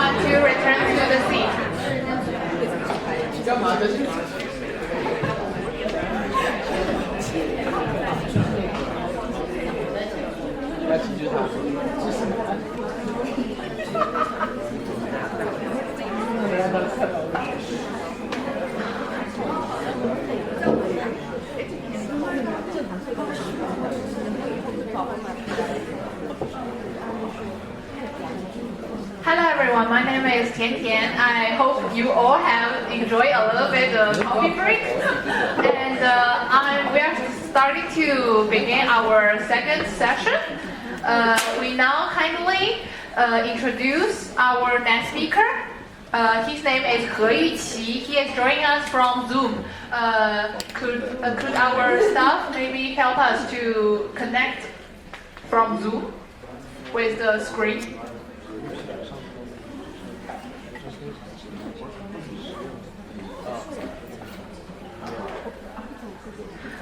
everyone to return to the seat. Hello everyone, my name is Tian Tian. I hope you all have enjoyed a little bit of coffee break. And we are starting to begin our second session. We now kindly introduce our next speaker. His name is He Yuqi. He is joining us from Zoom. Could our staff maybe help us to connect from Zoom with the screen?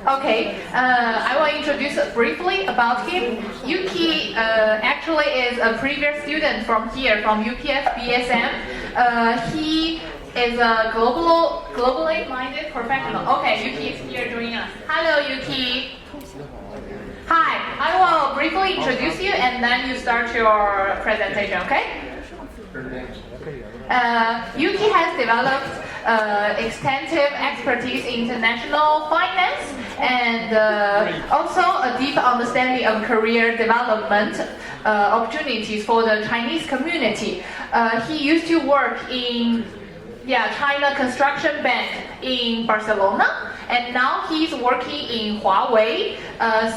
Okay, I will introduce briefly about him. Yuqi actually is a previous student from here, from UPF BSM. He is a globally minded professional. Okay, Yuqi is here joining us. Hello, Yuqi. Hi, I will briefly introduce you and then you start your presentation, okay? Yuqi has developed extensive expertise in international finance and also a deep understanding of career development opportunities for the Chinese community. He used to work in China Construction Bank in Barcelona, and now he's working in Huawei.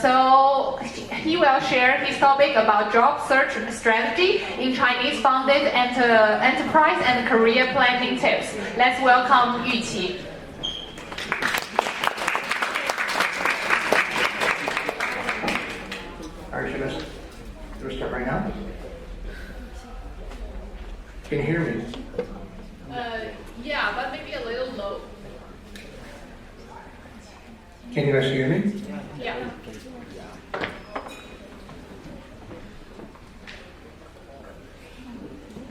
So he will share his topic about job search strategy in Chinese-funded enterprise and career planning tips. Let's welcome Yuqi. All right, should we start right now? Can you hear me? Yeah, but maybe a little low. Can you guys hear me? Yeah.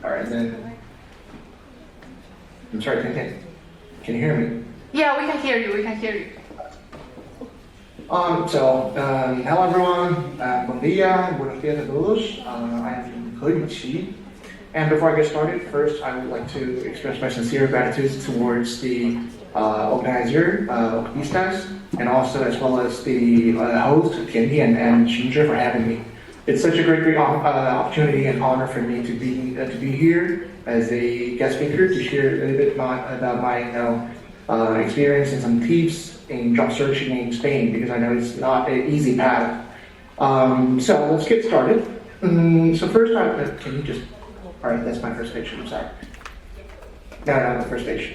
All right, then. I'm sorry, can you hear me? Yeah, we can hear you. We can hear you. Hello everyone. Bom dia, buenos dias a todos. I am He Yuqi. And before I get started, first I would like to express my sincere gratitude towards the organizer, Opistas, and also as well as the host, Tian Tian and Xinzhi, for having me. It's such a great opportunity and honor for me to be here as a guest speaker to share a little bit about my experience and some tips in job searching in Spain, because I know it's not an easy path. So let's get started. So first, can you just... All right, that's my first page. I'm sorry. No, the first page.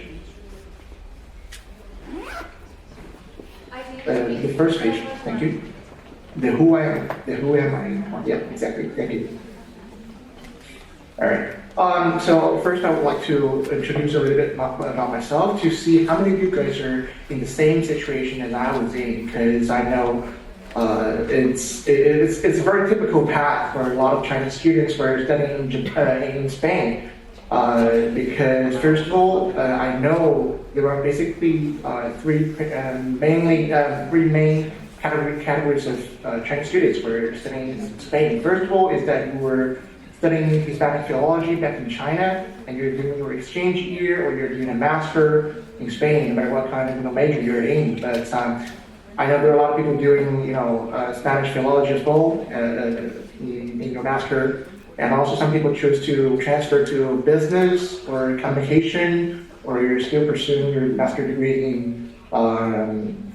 The first page. Thank you. The who am I? Yeah, exactly. Thank you. All right. So first, I would like to introduce a little bit about myself to see how many of you guys are in the same situation as I was in, because I know. It's a very typical path for a lot of Chinese students who are studying in Spain. Because first of all, I know there are basically three main categories of Chinese students who are studying in Spain. First of all, is that you were studying Hispanic philology back in China, and you're doing your exchange year, or you're doing a master in Spain, no matter what kind of major you're in. But I know there are a lot of people doing, Spanish philology as well in your master, and also some people choose to transfer to business or communication, or you're still pursuing your master degree in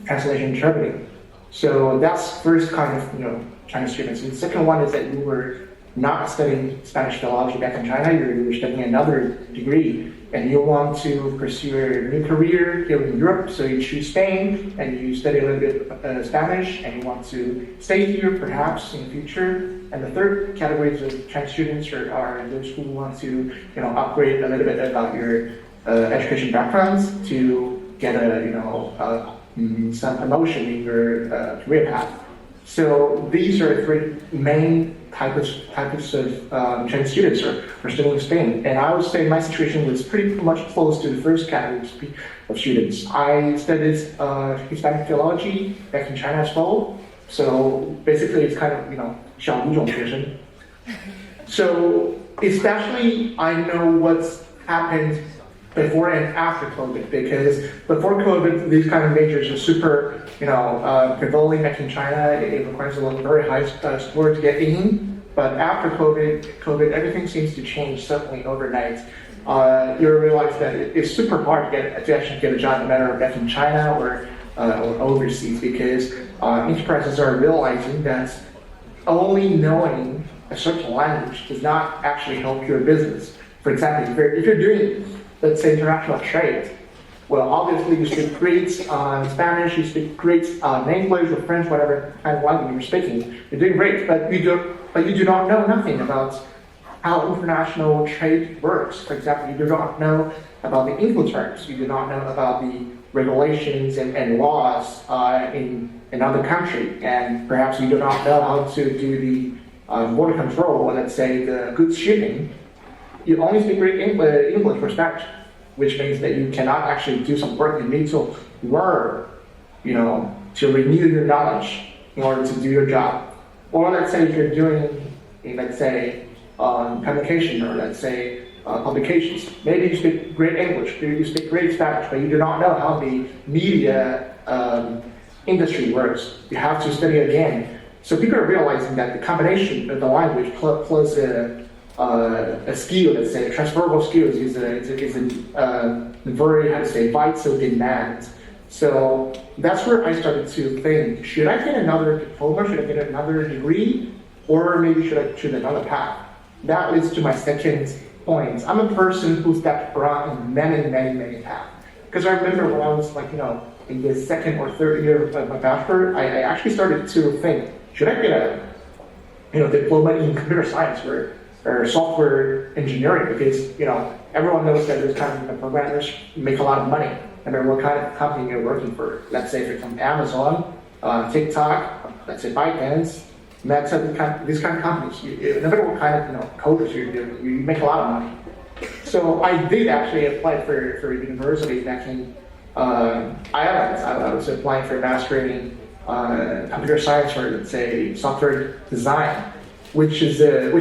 translation interpreting. So that's first kind of Chinese students. And the second one is that you were not studying Spanish philology back in China. You were studying another degree, and you want to pursue a new career here in Europe, so you choose Spain, and you study a little bit of Spanish, and you want to stay here perhaps in the future. And the third category of Chinese students are those who want to upgrade a little bit about your education backgrounds to get some promotion in your career path. So these are three main types of Chinese students are studying in Spain. And I would say my situation was pretty much close to the first category of students. I studied Hispanic philology back in China as well. So basically, it's kind of 小语种学生. So especially, I know what's happened before and after COVID, because before COVID, these kind of majors are super, prevailing back in China. It requires a very high score to get in. But after COVID, everything seems to change suddenly overnight. You realize that it's super hard to actually get a job, no matter back in China or overseas, because enterprises are realizing that only knowing a certain language does not actually help your business. For example, if you're doing, let's say, international trade, well, obviously you speak great Spanish, you speak great English or French, whatever kind of language you're speaking, you're doing great, but you do not know nothing about how international trade works. For example, you do not know about the Incoterms, you do not know about the regulations and laws in another country, and perhaps you do not know how to do the border control, or let's say the goods shipping. You only speak great English or Spanish, which means that you cannot actually do some work. You need to learn, to renew your knowledge in order to do your job. Or let's say if you're doing, let's say, communication, or let's say publications. Maybe you speak great English, you speak great Spanish, but you do not know how the media industry works. You have to study again. So people are realizing that the combination of the language plus a skill, let's say, transferable skills is a very, vital demand. So that's where I started to think, should I get another diploma, should I get another degree, or maybe should I choose another path? That leads to my second point. I'm a person who stepped around in many paths. Because I remember when I was in the second or third year of my bachelor, I actually started to think, should I get a diploma in computer science or software engineering? Because everyone knows that those kind of programmers make a lot of money, no matter what kind of company you're working for. Let's say from Amazon, TikTok, let's say ByteDance, Meta, these kind of companies. No matter what kind of coders you're doing, you make a lot of money. So I did actually apply for a university back in Ireland. I was applying for a master in computer science, or let's say software design, which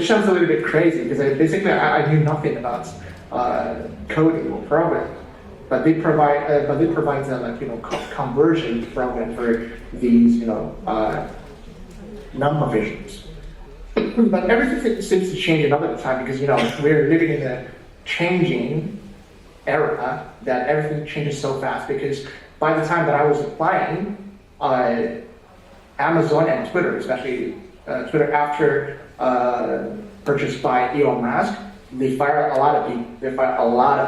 sounds a little bit crazy, because I knew nothing about coding or programming, but they provide conversion program for these non-proficients. But everything seems to change another time, because we're living in a changing era that everything changes so fast. Because by the time that I was applying, Amazon and Twitter, especially Twitter after purchased by Elon Musk, they fired a lot of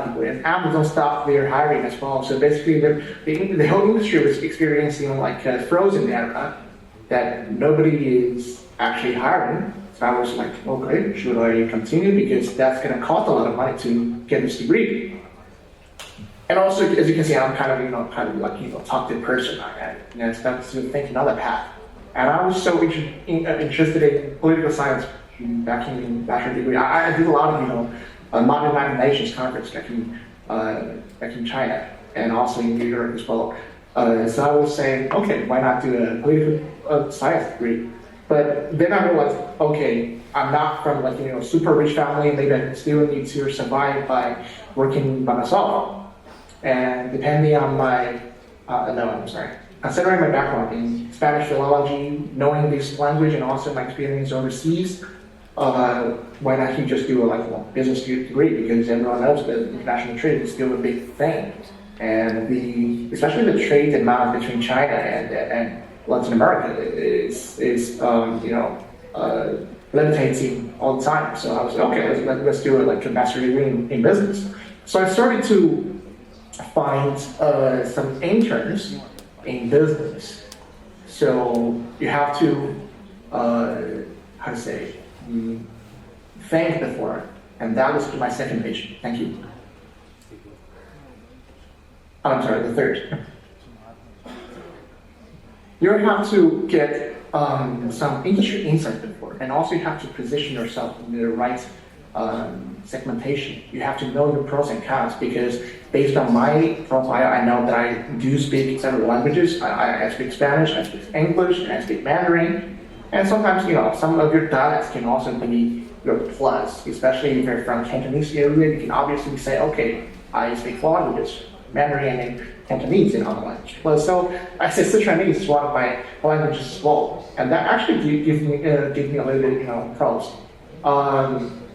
people. And Amazon stopped their hiring as well. So basically, the whole industry was experiencing a frozen era that nobody is actually hiring. So I was like, okay, should I continue? Because that's going to cost a lot of money to get this degree. And also, as you can see, I'm kind of talkative person. I started to think another path. And I was so interested in political science back in bachelor degree. I did a lot of Modern United Nations conference back in China, and also in New York as well. So I was saying, okay, why not do a political science degree? But then I realized, okay, I'm not from super rich family. Maybe I still need to survive by working by myself. And depending on considering my background in Spanish philology, knowing this language, and also my experience overseas, why not you just do a business degree? Because everyone knows that international trade is still a big thing, and especially the trade amount between China and Latin America is limiting all the time. So I was like, okay, let's do a master's degree in business. So I started to find some interns in business. So you have to thank before, and that was my second page. Thank you. I'm sorry, the third. You have to get some industry insights before, and also you have to position yourself in the right segmentation. You have to know your pros and cons because based on my profile, I know that I do speak several languages. I speak Spanish, I speak English, and I speak Mandarin. And sometimes, some of your dialects can also be your plus, especially if you're from Cantonese area. You can obviously say, okay, I speak four languages, Mandarin and Cantonese in other language. Well, so I say Sichuanese is one of my languages as well, and that actually gives me a little bit, pros.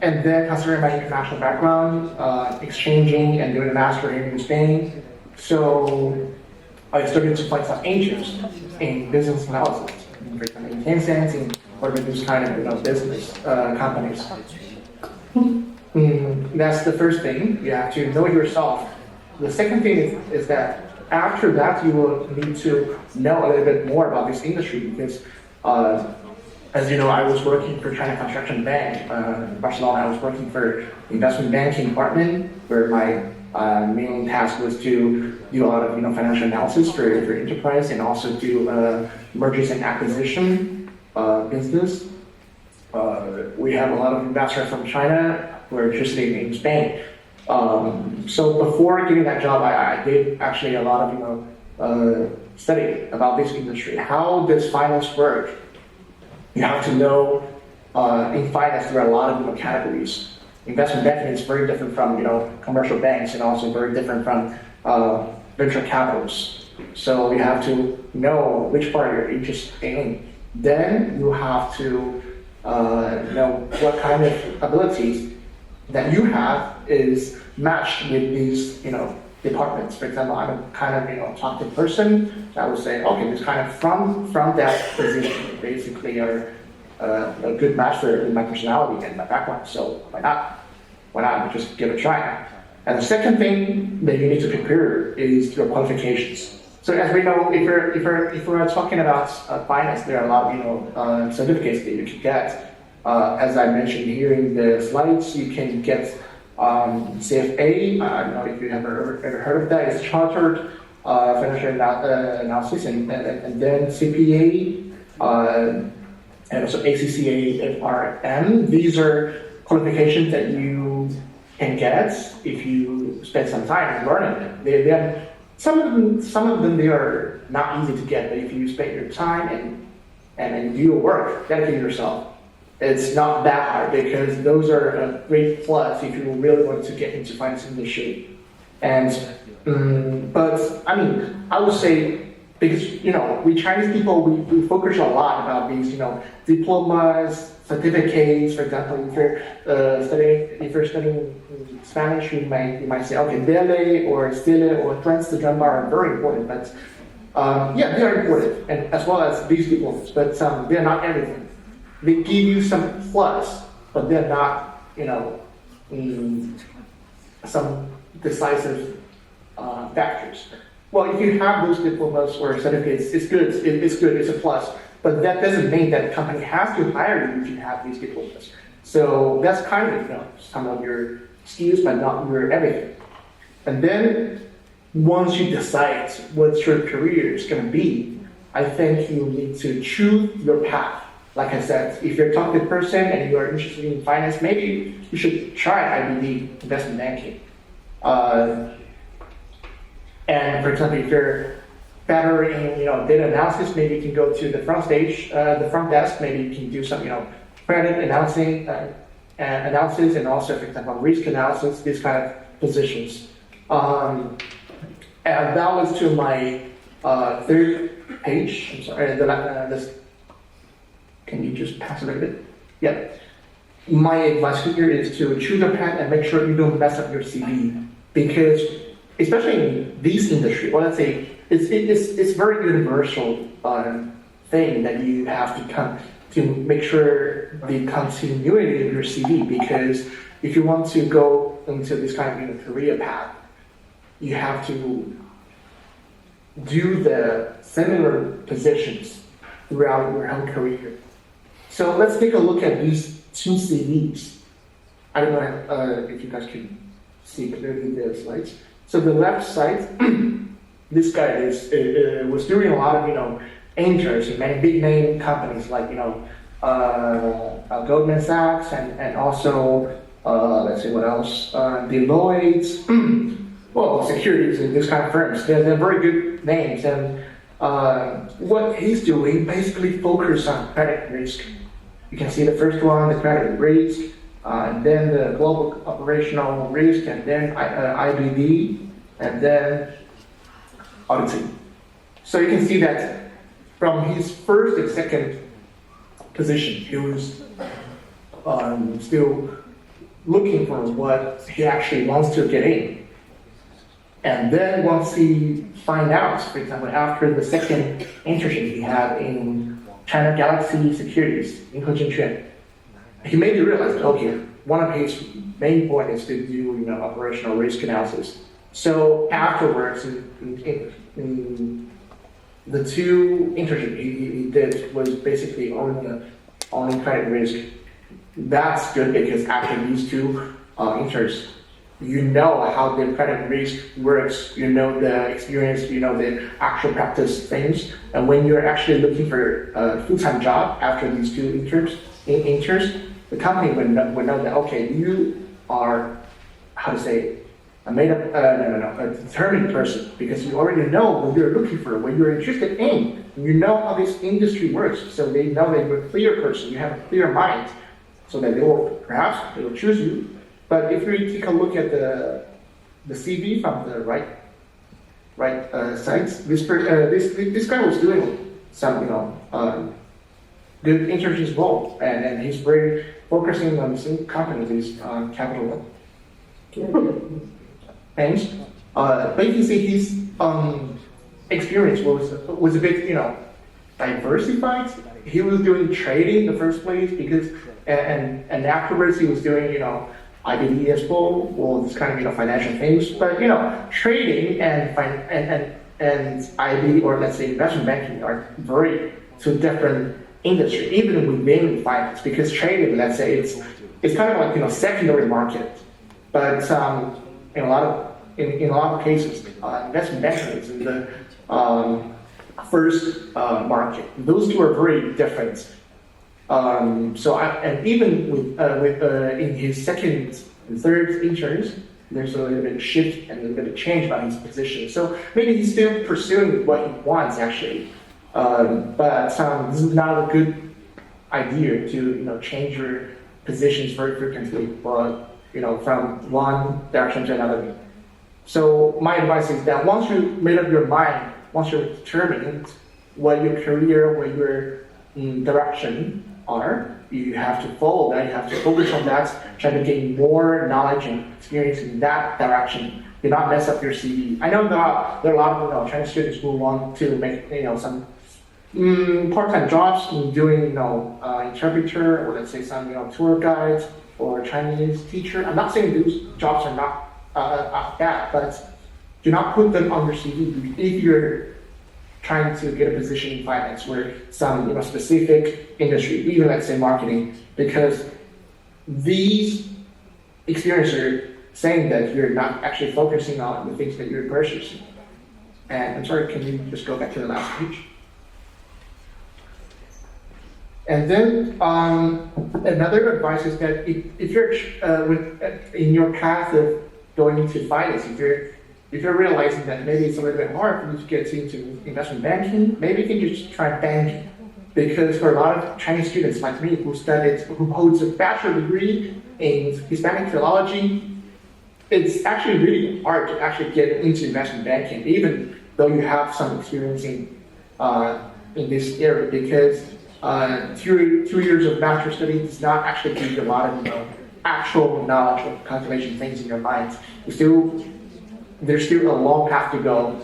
And then considering my international background, exchanging and doing a master here in Spain, so I started to find some interest in business analysis, for example, in Tencent, in working with this kind of business companies. That's the first thing. You have to know yourself. The second thing is that after that, you will need to know a little bit more about this industry because, as you know, I was working for China Construction Bank in Barcelona. I was working for investment banking department where my main task was to do a lot of financial analysis for enterprise and also do mergers and acquisition business. We have a lot of investors from China who are interested in Spain. So before getting that job, I did actually a lot of study about this industry. How does finance work? You have to know in finance there are a lot of categories. Investment banking is very different from commercial banks and also very different from venture capitals. So you have to know which part you're interested in. Then you have to know what kind of abilities that you have is matched with these departments. For example, I'm a kind of talkative person. I would say, okay, this kind of from that position basically are a good match for my personality and my background. So why not? Why not just give it a try? And the second thing that you need to prepare is your qualifications. So as we know, if we're talking about finance, there are a lot of certificates that you can get. As I mentioned here in the slides, you can get CFA. I don't know if you have ever heard of that. It's Chartered Financial Analysis, and then CPA, and also ACCA FRM. These are qualifications that you can get if you spend some time learning them. Some of them they are not easy to get, but if you spend your time and do your work, dedicate yourself, it's not that hard because those are a great plus if you really want to get into finance industry. And but I mean, I would say because we Chinese people we focus a lot about these diplomas, certificates. For example, if you're studying Spanish, you might say okay, DELE or STILE or Transcendental are very important, but yeah, they are important, and as well as these diplomas, but they're not everything. They give you some plus, but they're not, some decisive factors. Well, if you have those diplomas or certificates, it's good. It's a plus. But that doesn't mean that the company has to hire you if you have these diplomas. So that's kind of, some of your skills, but not your everything. And then once you decide what your career is going to be, I think you need to choose your path. Like I said, if you're a talkative person and you are interested in finance, maybe you should try IBD, investment banking. And for example, if you're better in data analysis, maybe you can go to the front stage, the front desk. Maybe you can do some credit analysis, and also, for example, risk analysis. These kind of positions. And that was to my third page. I'm sorry. This. Can you just pass it a bit? Yeah. My advice here is to choose a path and make sure you don't mess up your CV, because especially in this industry, or let's say it's very universal thing that you have to come to make sure the continuity of your CV, because if you want to go into this kind of career path, you have to do the similar positions throughout your whole career. So let's take a look at these two CVs. I don't know if you guys can see clearly the slides. So the left side, this guy was doing a lot of enters in many big name companies like, Goldman Sachs and also, let's see what else, Deloitte, well, securities and these kind of firms. They're very good names. And what he's doing basically focus on credit risk. You can see the first one, the credit risk, and then the global operational risk, and then IBD, and then auditing. So you can see that from his first and second position, he was still looking for what he actually wants to get in. And then once he find out, for example, after the second internship he had in China Galaxy Securities in Hezhenquan, he made me realize that, okay, one of his main point is to do operational risk analysis. So afterwards, in the two internships he did was basically only credit risk. That's good because after these two interns, you know how the credit risk works, you know the experience, you know the actual practice things. And when you're actually looking for a full-time job after these two interns, the company would know that, okay, you are, how to say, a determined person, because you already know what you're looking for, what you're interested in. You know how this industry works, so they know that you're a clear person, you have a clear mind, so that they will choose you. But if you take a look at the CV from the right sites, this guy was doing some good internships as well, and he's very focusing on the same company, these capital things. But you can see his experience was a bit diversified. He was doing trading in the first place because and afterwards he was doing IBD as well, this kind of financial things. But trading and IB, or let's say investment banking, are very two different industry, even within finance. Because trading, let's say, it's kind of like secondary market. But in a lot of cases, investment banking is in the first market. Those two are very different. Even in his second and third interns, there's a little bit of shift and a little bit of change about his position. So maybe he's still pursuing what he wants actually, but this is not a good idea to change your positions very frequently, but from one direction to another. So my advice is that once you made up your mind, once you're determined what your career, what your direction are, you have to follow that, you have to focus on that, try to gain more knowledge and experience in that direction. Do not mess up your CV. I know that there are a lot of Chinese students who want to make some part-time jobs in doing interpreter, or let's say some tour guides or Chinese teacher. I'm not saying those jobs are not bad, but do not put them on your CV if you're trying to get a position in finance or some specific industry, even let's say marketing, because these experiences are saying that you're not actually focusing on the things that you're purchasing. And I'm sorry, can you just go back to the last page? And then another advice is that if you're in your path of going into finance, if you're realizing that maybe it's a little bit hard for you to get into investment banking, maybe you can just try banking. Because for a lot of Chinese students like me who holds a bachelor degree in Hispanic philology, it's actually really hard to actually get into investment banking, even though you have some experience in this area, because 2 years of bachelor study does not actually give you a lot of actual knowledge of calculation things in your mind. There's still a long path to go.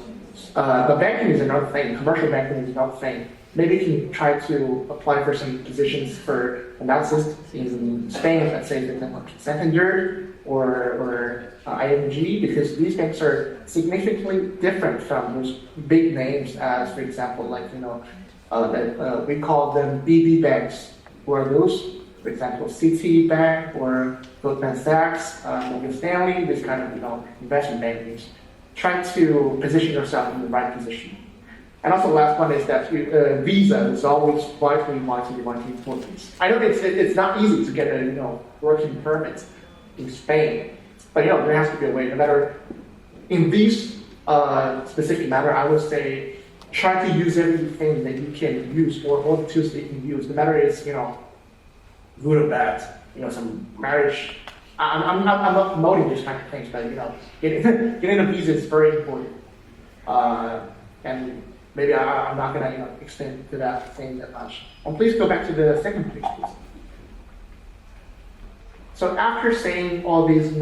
But banking is another thing. Commercial banking is another thing. Maybe you can try to apply for some positions for analysis in Spain, let's say, for example, Santander or ING, because these banks are significantly different from those big names as, for example, we call them BB banks, who are those, for example, Citibank or Goldman Sachs, Morgan Stanley, this kind of investment bankers. Try to position yourself in the right position. And also, the last one is that visa is always vitally important. I know it's not easy to get a working permit in Spain, but there has to be a way. No matter in this specific matter, I would say try to use everything that you can use, or all the tools that you can use. No matter it's good or bad. Some marriage. I'm not promoting this kind of things, but getting a visa is very important. And maybe I'm not gonna extend to that thing that much. And please go back to the second page, please. So after saying all these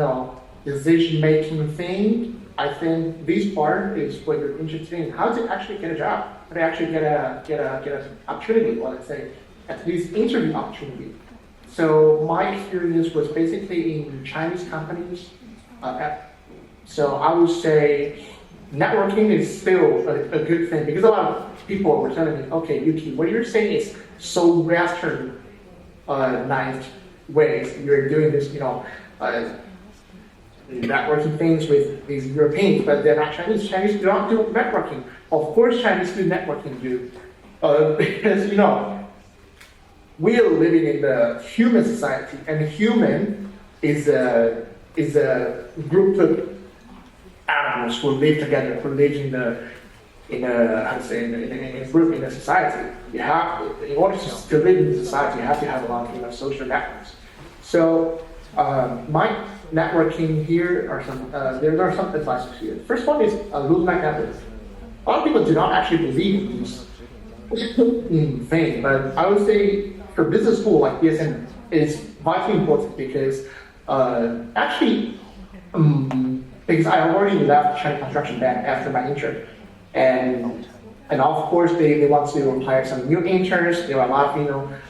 decision-making thing, I think this part is what you're interested in: how to actually get a job, how to actually get an opportunity, or let's say at least interview opportunity. So my experience was basically in Chinese companies. So I would say networking is still a good thing, because a lot of people were telling me, okay, Yuki, what you're saying is so westernized ways. You're doing this, networking things with these Europeans, but they're not Chinese. Chinese do not do networking. Of course, Chinese do networking, because we are living in the human society, and human is a group of animals who live together, who live in a group, in a society. You have, in order to live in society, you have to have a lot of social networks. So my networking here are there are some advices here. First one is alumni network. A lot of people do not actually believe in this thing, but I would say for business school like BSN is vitally important, because because I already left China Construction Bank after my intern, and of course they want to hire some new interns. There are a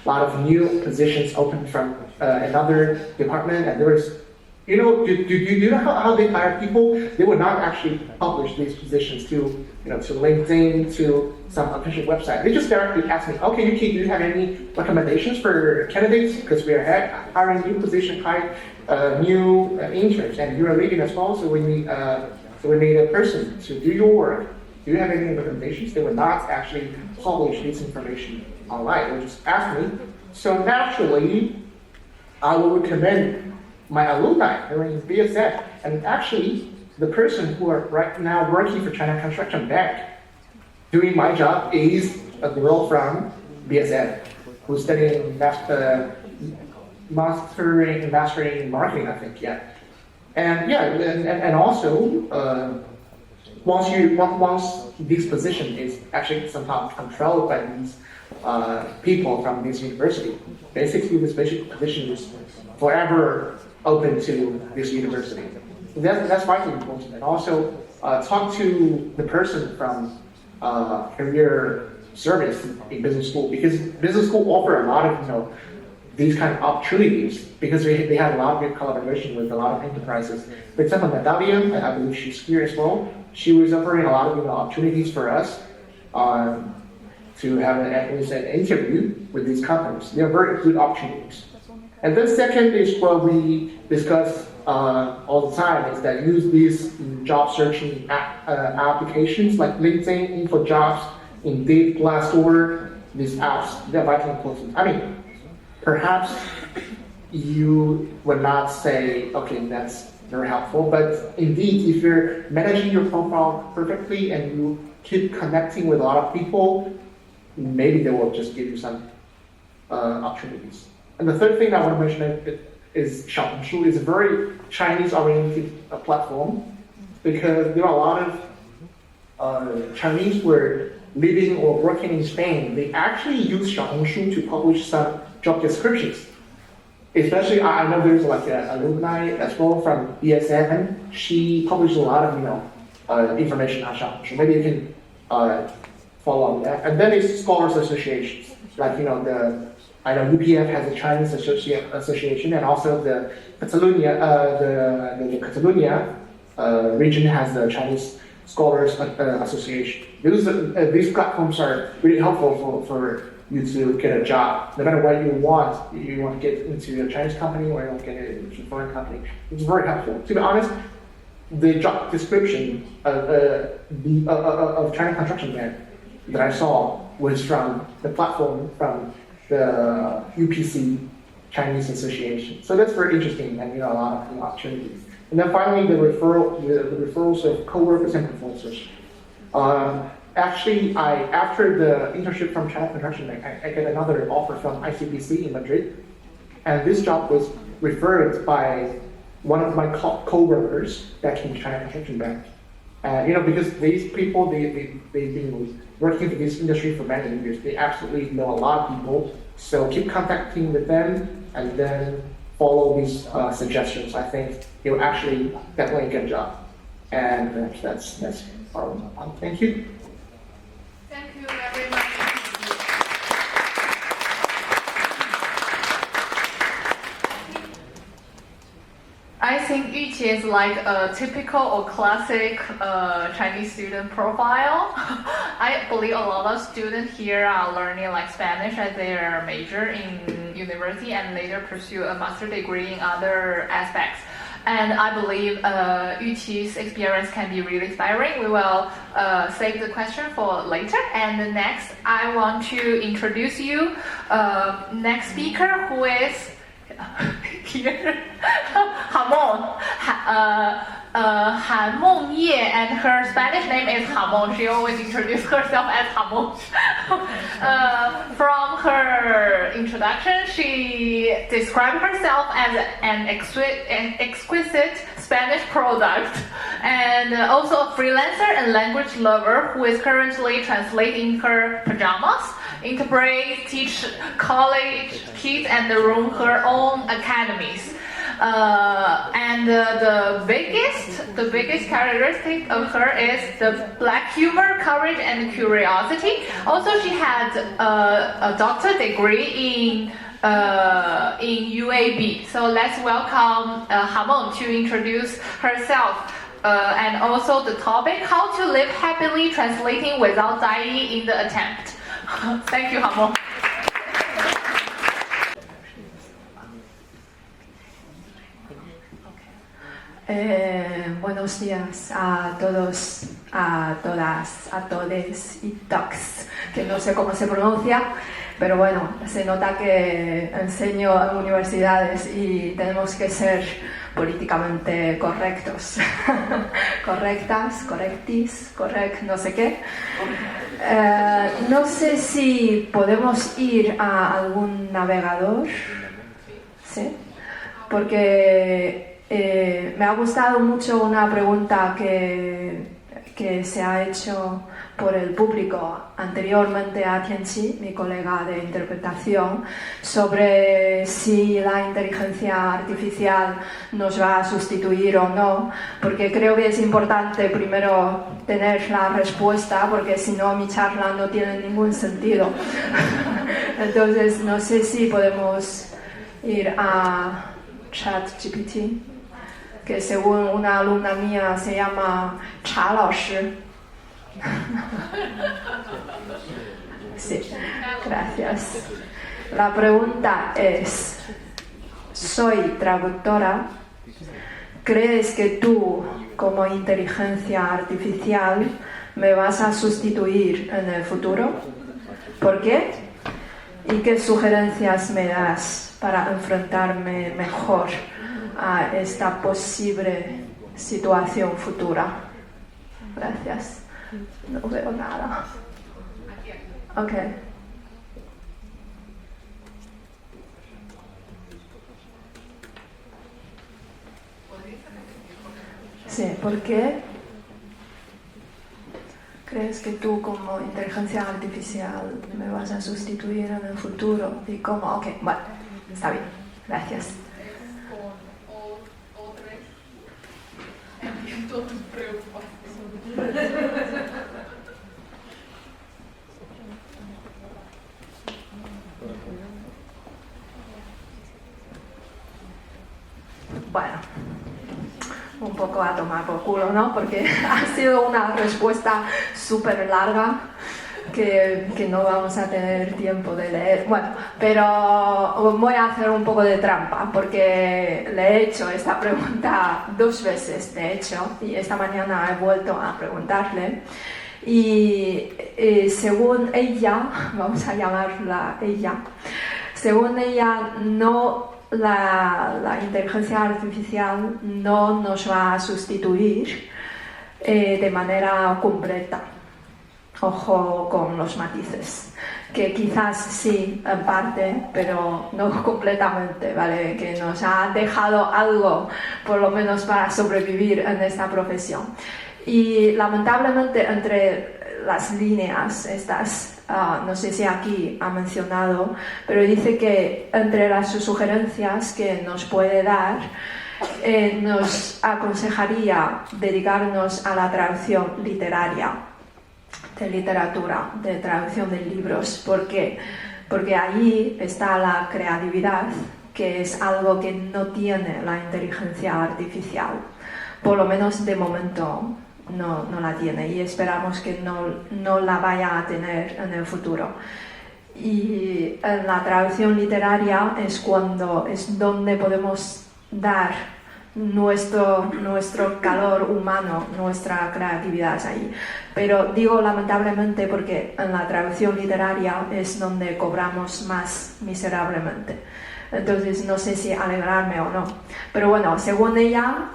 lot of new positions open from another department, and there was. Do you know how they hire people? They would not actually publish these positions to LinkedIn, to some official website. They just directly ask me, okay, Yuki, do you have any recommendations for candidates? Because we are hiring new position, new interns, and you are leaving as well, so we need a person to do your work. Do you have any recommendations? They would not actually publish this information online. They would just ask me. So naturally, I will recommend my alumni during BSF, and actually the person who are right now working for China Construction Bank doing my job is a girl from BSF who's studying mastering marketing, I think, and also once this position is actually somehow controlled by these people from this university, basically this position is forever open to this university. That's vitally important. And also talk to the person from career service in business school, because business school offer a lot of these kind of opportunities, because they have a lot of good collaboration with a lot of enterprises. For example, Natalia, I believe she's here as well. She was offering a lot of opportunities for us to have at least an interview with these companies. They are very good opportunities. And then second is what we discuss all the time, is that use these job searching applications like LinkedIn, InfoJobs, Indeed, Glassdoor, these apps. They're vitally important. I mean, perhaps you would not say, okay, that's very helpful, but indeed, if you're managing your profile perfectly and you keep connecting with a lot of people, maybe they will just give you some opportunities. And the third thing I want to mention is Xiaohongshu is a very Chinese-oriented platform, because there are a lot of Chinese who are living or working in Spain. They actually use Xiaohongshu to publish some job descriptions. Especially, I know there's like an alumni as well from BSN. She published a lot of information on Xiaohongshu. Maybe you can follow on that. And then it's scholars associations, like I know UPF has a Chinese association, and also the Catalonia, the Catalonia region has the Chinese Scholars Association. These platforms are really helpful for you to get a job. No matter what you want to get into a Chinese company or you want to get into a foreign company. It's very helpful. To be honest, the job description of China Construction Bank that I saw was from the platform from the UPC Chinese Association. So that's very interesting and a lot of opportunities. And then finally, the referrals of co-workers and professors. Actually, after the internship from China Construction Bank, I get another offer from ICBC in Madrid, and this job was referred by one of my co-workers back in China Construction Bank. Because these people, they've been working in this industry for many years. They absolutely know a lot of people. So keep contacting with them and then follow these suggestions. I think you'll actually definitely get a job. And that's our one. Thank you. Thank you very much. I think Yuqi is like a typical or classic Chinese student profile. I believe a lot of students here are learning like Spanish as their major in university and later pursue a master degree in other aspects. And I believe Yuqi's experience can be really inspiring. We will save the question for later. And next, I want to introduce you next speaker who is here, Han Mengye, and her Spanish name is Hamon. She always introduces herself as Hamon. From her introduction, she described herself as an exquisite Spanish product, and also a freelancer and language lover who is currently translating her pajamas, interprets, teach college kids, and run her own academies. And the biggest characteristic of her is the black humor, courage, and curiosity. Also, she had a doctorate degree in UAB. So let's welcome Hamon to introduce herself. And also the topic, how to live happily, translating without dying in the attempt. Thank you, Hamon. Buenos días a todos, a todas, a todes y tocs, que no sé cómo se pronuncia, pero bueno, se nota que enseño en universidades y tenemos que ser políticamente correctos. Correctas, correctis, correct, no sé qué. No sé si podemos ir a algún navegador, ¿sí? Porque me ha gustado mucho una pregunta que se ha hecho por el público anteriormente a Tianqi, mi colega de interpretación, sobre si la inteligencia artificial nos va a sustituir o no, porque creo que es importante primero tener la respuesta, porque si no mi charla no tiene ningún sentido. Entonces no sé si podemos ir a ChatGPT, que según una alumna mía se llama Cha Lao Shi. Sí, gracias. La pregunta es, soy traductora, ¿crees que tú, como inteligencia artificial, me vas a sustituir en el futuro? ¿Por qué? ¿Y qué sugerencias me das para enfrentarme mejor a esta posible situación futura? Gracias. No veo nada. Ok. Sí, ¿por qué crees que tú como inteligencia artificial me vas a sustituir en el futuro? ¿Y cómo? Ok, bueno, está bien. Gracias. Bueno, un poco a tomar por culo, ¿no? Porque ha sido una respuesta súper larga que no vamos a tener tiempo de leer. Bueno, pero voy a hacer un poco de trampa porque le he hecho esta pregunta 2 veces, de hecho, y esta mañana he vuelto a preguntarle. Y según ella, vamos a llamarla ella, según ella la inteligencia artificial no nos va a sustituir de manera completa. Ojo con los matices, que quizás sí en parte, pero no completamente, ¿vale? Que nos ha dejado algo, por lo menos para sobrevivir en esta profesión. Y lamentablemente entre las líneas estas, no sé si aquí ha mencionado, pero dice que entre las sugerencias que nos puede dar, nos aconsejaría dedicarnos a la traducción literaria, de literatura, de traducción de libros. ¿Por qué? Porque allí está la creatividad, que es algo que no tiene la inteligencia artificial. Por lo menos de momento no la tiene, y esperamos que no la vaya a tener en el futuro. Y en la traducción literaria es donde podemos dar nuestro calor humano, nuestra creatividad ahí. Pero digo lamentablemente porque en la traducción literaria es donde cobramos más miserablemente. Entonces no sé si alegrarme o no. Pero bueno, según ella,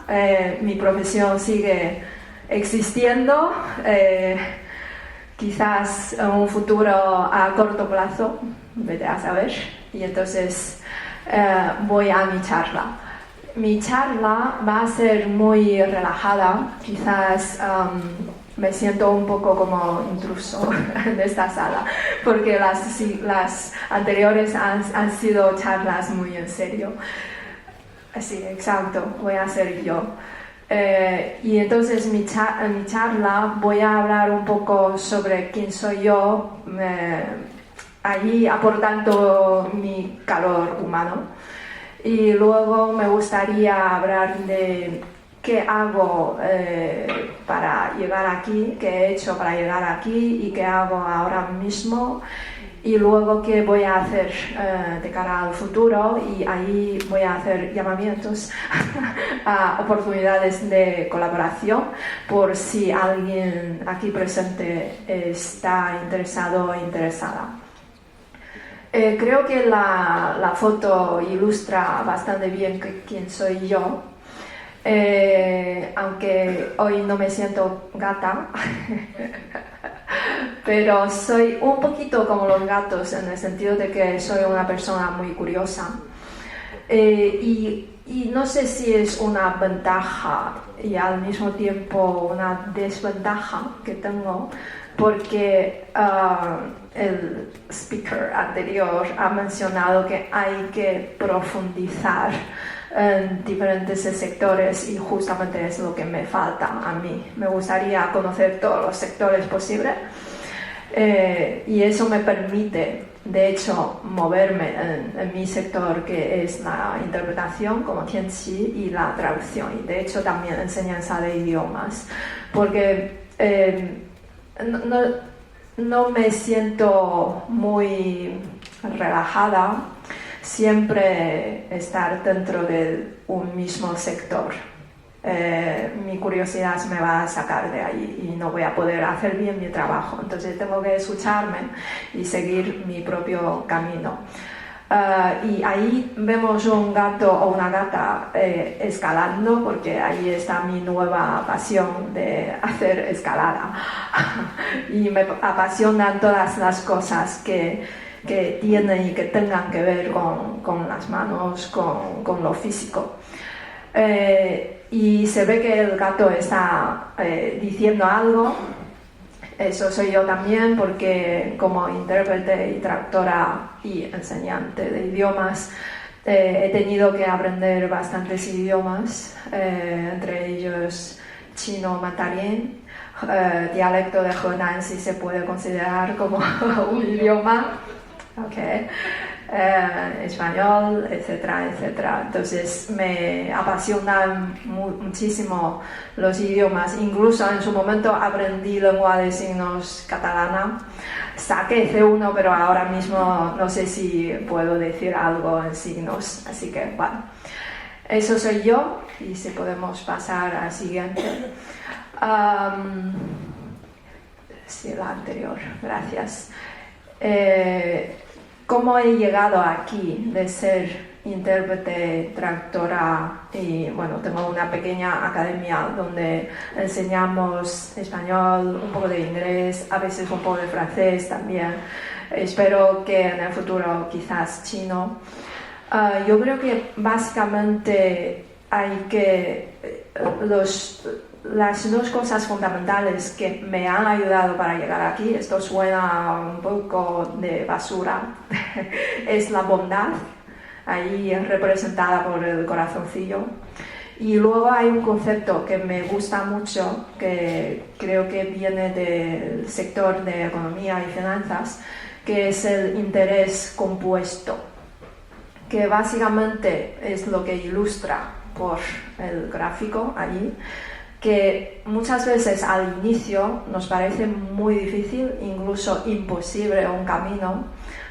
mi profesión sigue existiendo, quizás en un futuro a corto plazo, vete a saber. Y entonces voy a mi charla. Mi charla va a ser muy relajada, quizás me siento un poco como intruso en esta sala, porque las anteriores han sido charlas muy en serio. Sí, exacto, voy a ser yo. Y entonces en mi charla voy a hablar un poco sobre quién soy yo, allí aportando mi calor humano. Y luego me gustaría hablar de qué hago para llegar aquí, qué he hecho para llegar aquí y qué hago ahora mismo. Y luego qué voy a hacer de cara al futuro, y ahí voy a hacer llamamientos a oportunidades de colaboración por si alguien aquí presente está interesado o interesada. Creo que la foto ilustra bastante bien quién soy yo, aunque hoy no me siento gata, pero soy un poquito como los gatos en el sentido de que soy una persona muy curiosa, y no sé si es una ventaja y al mismo tiempo una desventaja que tengo, porque el speaker anterior ha mencionado que hay que profundizar en diferentes sectores, y justamente es lo que me falta a mí. Me gustaría conocer todos los sectores posibles, y eso me permite, de hecho, moverme en mi sector, que es la interpretación como tianqi y la traducción, y de hecho también enseñanza de idiomas, porque no me siento muy relajada siempre estar dentro de un mismo sector. Mi curiosidad me va a sacar de ahí y no voy a poder hacer bien mi trabajo. Entonces tengo que escucharme y seguir mi propio camino. Y ahí vemos un gato o una gata escalando, porque ahí está mi nueva pasión de hacer escalada. Y me apasionan todas las cosas que tienen y que tengan que ver con las manos, con lo físico. Y se ve que el gato está diciendo algo. Eso soy yo también, porque como intérprete y traductora y enseñante de idiomas he tenido que aprender bastantes idiomas, entre ellos chino mandarín, dialecto de Henan, si se puede considerar como un idioma, okay. Español, etcétera, etcétera. Entonces me apasionan muchísimo los idiomas. Incluso en su momento aprendí lengua de signos catalana. Saqué C1, pero ahora mismo no sé si puedo decir algo en signos. Así que, bueno, eso soy yo. Y si podemos pasar al siguiente. Sí, la anterior, gracias. ¿Cómo he llegado aquí de ser intérprete, traductora y bueno, tengo una pequeña academia donde enseñamos español, un poco de inglés, a veces un poco de francés también. Espero que en el futuro quizás chino. Yo creo que básicamente hay que las dos cosas fundamentales que me han ayudado para llegar aquí, esto suena un poco de basura, es la bondad, ahí representada por el corazoncillo. Y luego hay un concepto que me gusta mucho, que creo que viene del sector de economía y finanzas, que es el interés compuesto, que básicamente es lo que ilustra por el gráfico allí, que muchas veces al inicio nos parece muy difícil, incluso imposible un camino,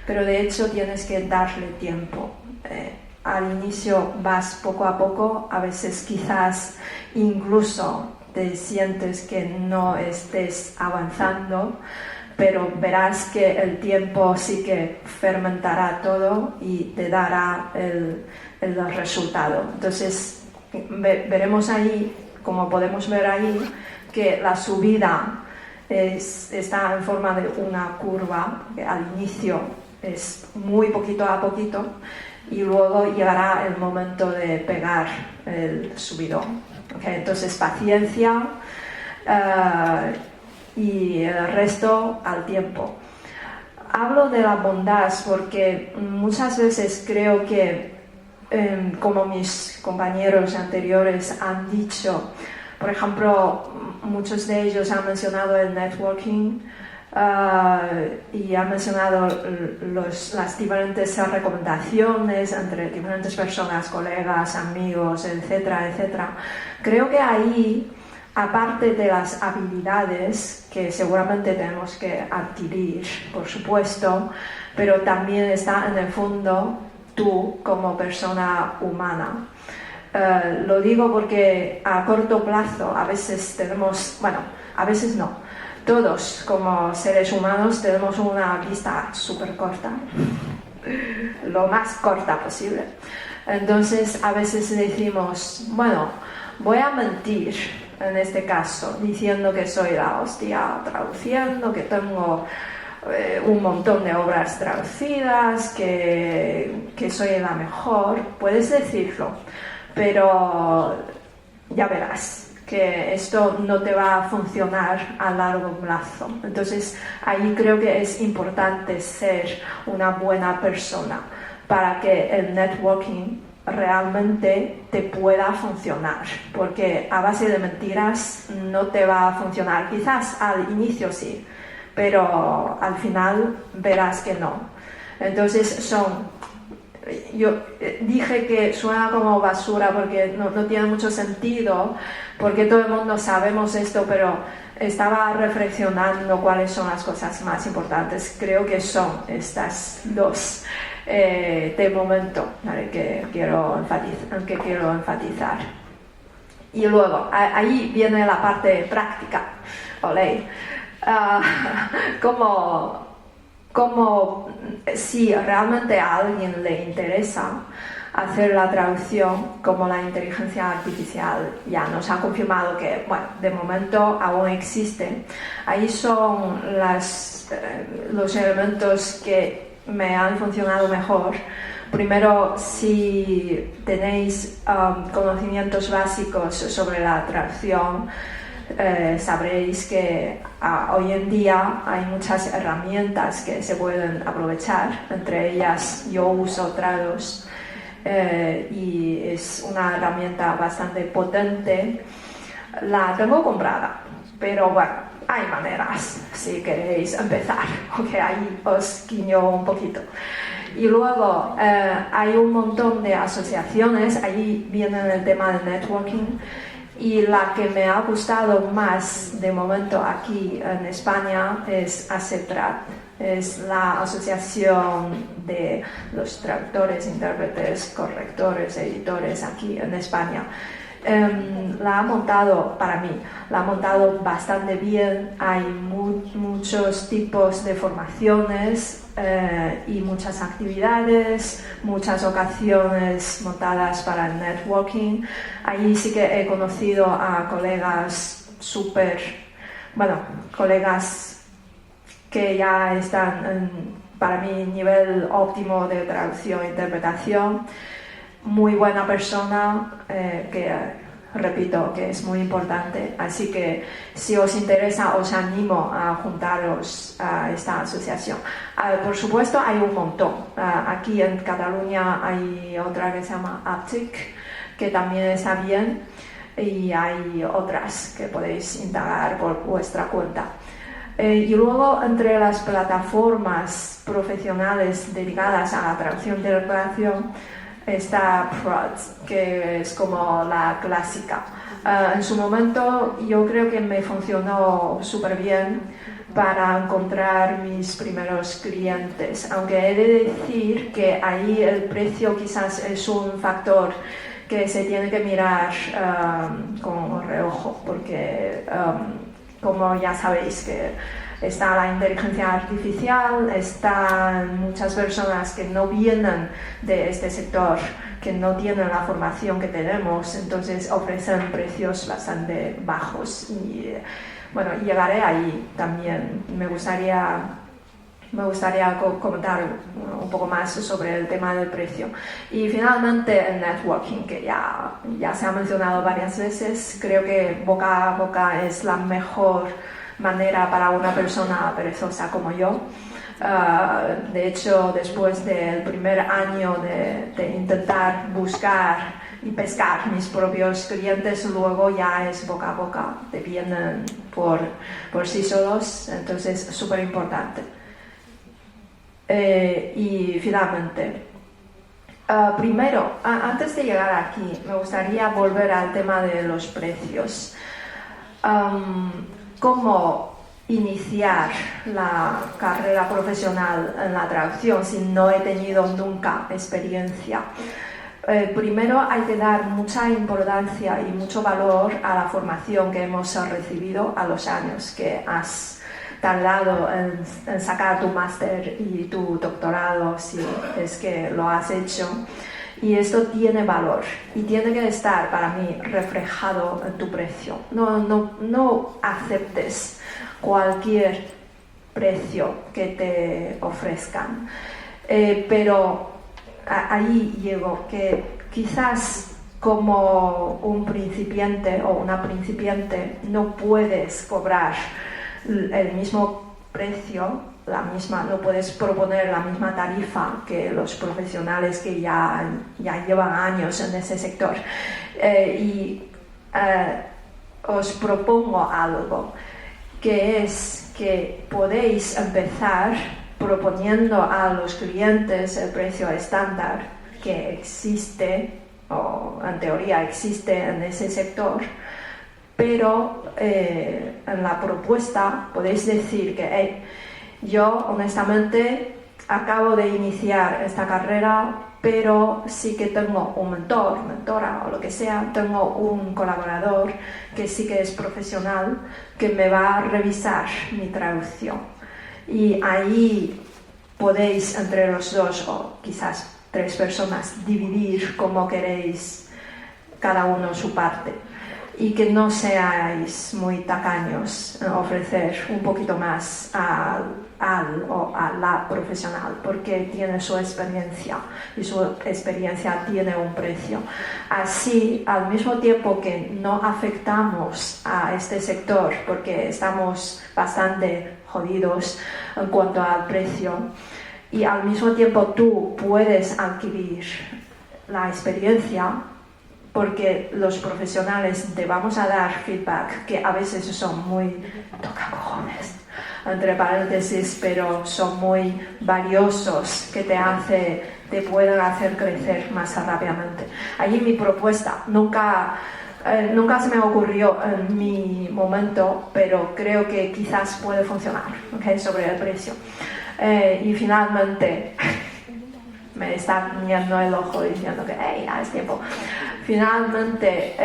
pero de hecho tienes que darle tiempo. Al inicio vas poco a poco, a veces quizás incluso te sientes que no estés avanzando, pero verás que el tiempo sí que fermentará todo y te dará el resultado. Entonces veremos ahí, como podemos ver ahí, que la subida está en forma de una curva, que al inicio es muy poquito a poquito y luego llegará el momento de pegar el subidón. ¿Okay? Entonces paciencia y el resto al tiempo. Hablo de la bondad porque muchas veces creo que como mis compañeros anteriores han dicho, por ejemplo, muchos de ellos han mencionado el networking y han mencionado las diferentes recomendaciones entre diferentes personas, colegas, amigos, etcétera, etcétera. Creo que ahí, aparte de las habilidades que seguramente tenemos que adquirir, por supuesto, pero también está en el fondo tú como persona humana. Lo digo porque a corto plazo a veces tenemos, bueno, a veces no, todos como seres humanos tenemos una vista súper corta, lo más corta posible. Entonces a veces decimos, bueno, voy a mentir en este caso, diciendo que soy la hostia traduciendo, que tengo un montón de obras traducidas, que soy la mejor, puedes decirlo, pero ya verás que esto no te va a funcionar a largo plazo. Entonces ahí creo que es importante ser una buena persona para que el networking realmente te pueda funcionar, porque a base de mentiras no te va a funcionar. Quizás al inicio sí, pero al final verás que no. Entonces yo dije que suena como basura porque no tiene mucho sentido, porque todo el mundo sabemos esto, pero estaba reflexionando cuáles son las cosas más importantes. Creo que son estas dos de momento, ¿vale? que quiero enfatizar. Y luego, ahí viene la parte práctica. Olé. Como si realmente a alguien le interesa hacer la traducción, como la inteligencia artificial ya nos ha confirmado que, bueno, de momento aún existe. Ahí son los elementos que me han funcionado mejor. Primero, si tenéis conocimientos básicos sobre la traducción, sabréis que hoy en día hay muchas herramientas que se pueden aprovechar, entre ellas yo uso Trados y es una herramienta bastante potente. La tengo comprada, pero bueno, hay maneras si queréis empezar, ok, ahí os guiño un poquito. Y luego hay un montón de asociaciones, ahí viene el tema del networking. Y la que me ha gustado más de momento aquí en España es ASETRAD, es la asociación de los traductores, intérpretes, correctores, editores aquí en España. La ha montado, para mí, la ha montado bastante bien. Hay muchos tipos de formaciones y muchas actividades, muchas ocasiones montadas para el networking. Allí sí que he conocido a colegas colegas que ya están en, para mí, nivel óptimo de traducción e interpretación. Muy buena persona, que repito que es muy importante, así que si os interesa os animo a juntaros a esta asociación. Por supuesto hay un montón. Aquí en Cataluña hay otra que se llama Aptic, que también está bien, y hay otras que podéis indagar por vuestra cuenta. Y luego, entre las plataformas profesionales dedicadas a la traducción de interpretación, está Prod, que es como la clásica. En su momento yo creo que me funcionó súper bien para encontrar mis primeros clientes, aunque he de decir que ahí el precio quizás es un factor que se tiene que mirar con reojo, porque como ya sabéis que está la inteligencia artificial, están muchas personas que no vienen de este sector, que no tienen la formación que tenemos, entonces ofrecen precios bastante bajos. Y bueno, llegaré ahí también. Me gustaría comentar un poco más sobre el tema del precio. Y finalmente el networking, que ya se ha mencionado varias veces. Creo que boca a boca es la mejor manera para una persona perezosa como yo. De hecho, después del primer año de intentar buscar y pescar mis propios clientes, luego ya es boca a boca, te vienen por sí solos, entonces es súper importante. Y finalmente, primero, antes de llegar aquí, me gustaría volver al tema de los precios. ¿Cómo iniciar la carrera profesional en la traducción si no he tenido nunca experiencia? Primero hay que dar mucha importancia y mucho valor a la formación que hemos recibido a los años que has tardado en sacar tu máster y tu doctorado, si es que lo has hecho. Y esto tiene valor y tiene que estar, para mí, reflejado en tu precio. No aceptes cualquier precio que te ofrezcan. Pero ahí llego, que quizás como un principiante o una principiante no puedes cobrar el mismo precio, no puedes proponer la misma tarifa que los profesionales que ya llevan años en ese sector. Os propongo algo, que es que podéis empezar proponiendo a los clientes el precio estándar que existe, o en teoría existe en ese sector, pero en la propuesta podéis decir que yo honestamente acabo de iniciar esta carrera, pero sí que tengo un mentor, mentora o lo que sea, tengo un colaborador que sí que es profesional, que me va a revisar mi traducción. Y ahí podéis entre los dos o quizás 3 personas dividir como queréis cada uno su parte. Y que no seáis muy tacaños en ofrecer un poquito más al o a la profesional, porque tiene su experiencia y su experiencia tiene un precio. Así, al mismo tiempo que no afectamos a este sector, porque estamos bastante jodidos en cuanto al precio, y al mismo tiempo tú puedes adquirir la experiencia, porque los profesionales te vamos a dar feedback que a veces son muy tocacojones, entre paréntesis, pero son muy valiosos, que te pueden hacer crecer más rápidamente. Allí mi propuesta nunca se me ocurrió en mi momento, pero creo que quizás puede funcionar, ¿okay? Sobre el precio. Y finalmente me está mirando el ojo diciendo que hey, ya es tiempo. Finalmente,